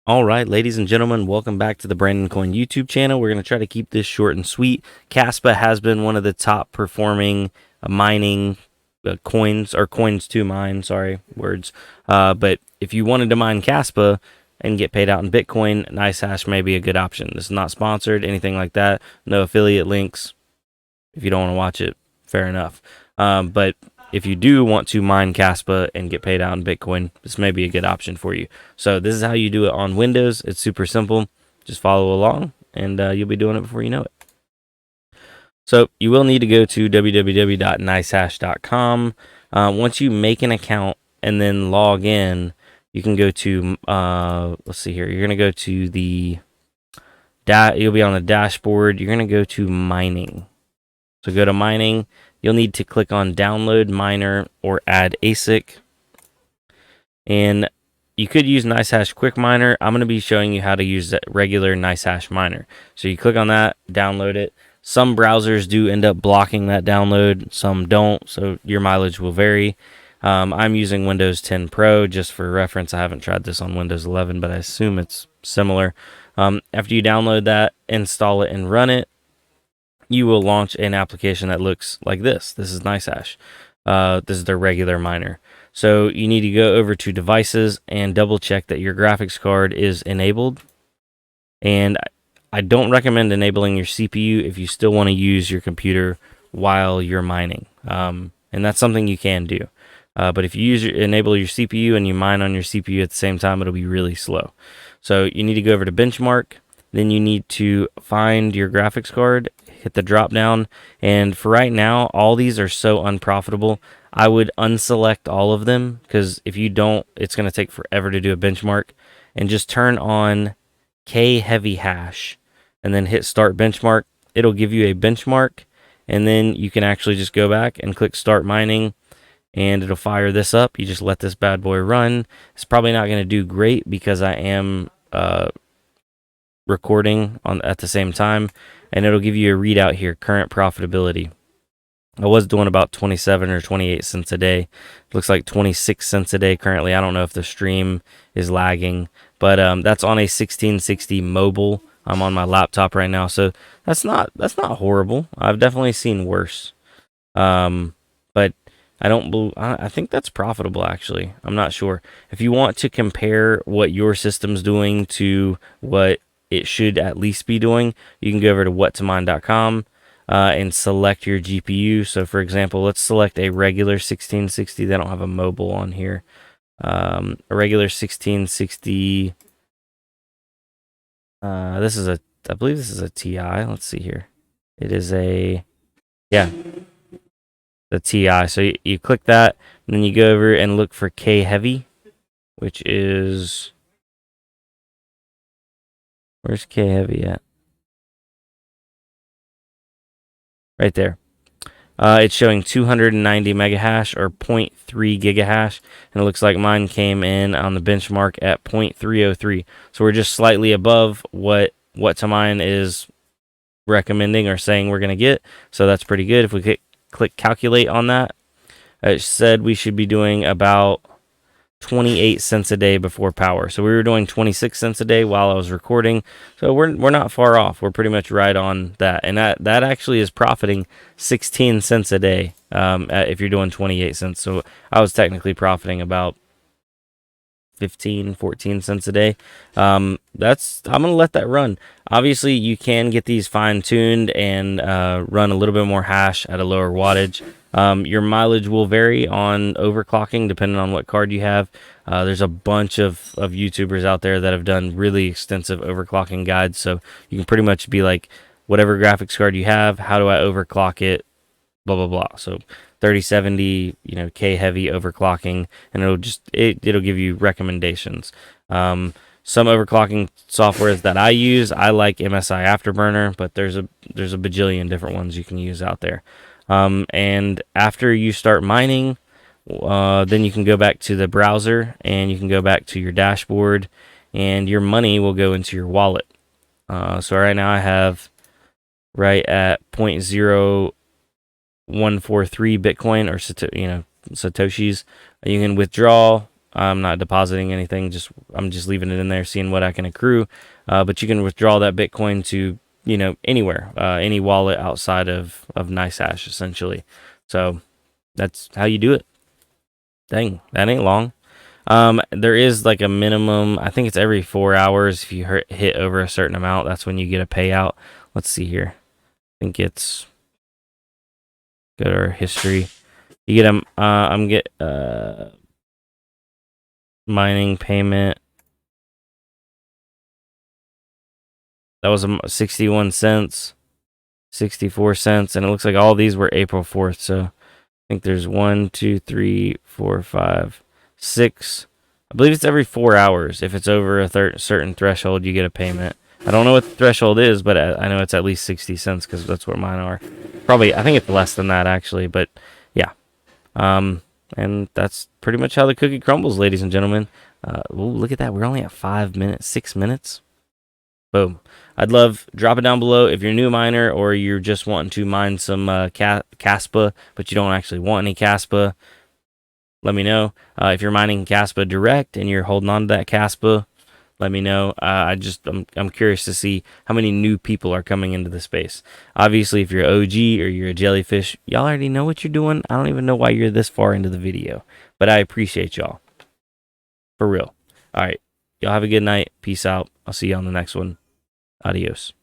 All right, ladies and gentlemen, welcome back to the Brandon Coin YouTube channel. We're going to try to keep this short and sweet. Kaspa has been one of the top performing mining coins, or coins to mine, sorry, words. But if you wanted to mine Kaspa and get paid out in Bitcoin, Nicehash may be a good option. This is not sponsored, anything like that. No affiliate links. If you don't want to watch it, fair enough. But if you do want to mine Kaspa and get paid out in Bitcoin, this may be a good option for you. So this is how you do it on Windows. It's super simple. Just follow along, and you'll be doing it before you know it. So you will need to go to www.nicehash.com. Once you make an account and then log in, you can go to, let's see here. You're going to go to the, you'll be on the dashboard. You're going to go to mining. So go to mining. You'll need to click on download miner or add ASIC. And you could use Nicehash Quick Miner. I'm going to be showing you how to use that regular Nicehash miner. So you click on that, download it. Some browsers do end up blocking that download, some don't, so your mileage will vary. I'm using Windows 10 Pro just for reference. I haven't tried this on Windows 11, but I assume it's similar. After you download that, install it, and run it, you will launch an application that looks like this. This is Nicehash. This is their regular miner. So you need to go over to devices and double check that your graphics card is enabled. And I don't recommend enabling your CPU if you still want to use your computer while you're mining. And that's something you can do. But if you enable your CPU and you mine on your CPU at the same time, it'll be really slow. So you need to go over to benchmark. Then you need to find your graphics card, hit the drop down, and for right now, all these are so unprofitable. I would unselect all of them, because if you don't, it's going to take forever to do a benchmark, and just turn on K heavy hash and then hit start benchmark. It'll give you a benchmark, and then you can actually just go back and click start mining, and it'll fire this up. You just let this bad boy run. It's probably not going to do great because I am recording on at the same time, and it'll give you a readout here, current profitability. I was doing about 27 or 28 cents a day. Looks like 26 cents a day currently. I don't know if the stream is lagging, but that's on a 1660 mobile. I'm on my laptop right now, so that's not horrible. I've definitely seen worse, but I think that's profitable, actually. I'm not sure. If you want to compare what your system's doing to what it should at least be doing, you can go over to WhatToMine.com and select your GPU. So for example, let's select a regular 1660. They don't have a mobile on here. A regular 1660. I believe this is a TI. Let's see here. It is the TI. So you click that, and then you go over and look for K heavy, which is, where's K heavy at? Right there. It's showing 290 megahash or 0.3 gigahash, and it looks like mine came in on the benchmark at 0.303. So we're just slightly above what WhatToMine is recommending or saying we're going to get. So that's pretty good. If we click calculate on that, it said we should be doing about 28 cents a day before power. So we were doing 26 cents a day while I was recording. So we're not far off. We're pretty much right on that. And that actually is profiting 16 cents a day if you're doing 28 cents. So I was technically profiting about 14 cents a day. I'm gonna let that run. Obviously you can get these fine-tuned and run a little bit more hash at a lower wattage. Your mileage will vary on overclocking depending on what card you have. There's a bunch of YouTubers out there that have done really extensive overclocking guides, so you can pretty much be like, whatever graphics card you have, how do I overclock it, blah blah blah. So 3070, K heavy overclocking, and it'll give you recommendations. Some overclocking softwares that I use, I like MSI Afterburner, but there's a bajillion different ones you can use out there. And after you start mining, then you can go back to the browser and you can go back to your dashboard, and your money will go into your wallet. So right now I have right at 0.0143 Bitcoin or Satoshis. You can withdraw I'm not depositing anything. I'm just leaving it in there, seeing what I can accrue. But you can withdraw that Bitcoin to anywhere, any wallet outside of Nicehash, essentially. So that's how you do it. Dang, that ain't long. There is like a minimum. I think it's every 4 hours. If you hit over a certain amount, that's when you get a payout. Let's see here. I think it's go to our history. You get mining payment. That was 61 cents, 64 cents, and it looks like all these were April 4th. So I think there's 1, 2, 3, 4, 5, 6. I believe it's every 4 hours. If it's over a certain threshold, you get a payment. I don't know what the threshold is, but I know it's at least 60 cents because that's what mine are. Probably, I think it's less than that actually, but yeah. And that's pretty much how the cookie crumbles, ladies and gentlemen. Look at that. We're only at 5 minutes, 6 minutes. Boom. I'd love, drop it down below if you're a new miner or you're just wanting to mine some Kaspa, but you don't actually want any Kaspa. Let me know. If you're mining Kaspa direct and you're holding on to that Kaspa, let me know. I'm curious to see how many new people are coming into the space. Obviously, if you're OG or you're a jellyfish, y'all already know what you're doing. I don't even know why you're this far into the video, but I appreciate y'all. For real. All right. Y'all have a good night. Peace out. I'll see you on the next one. Adios.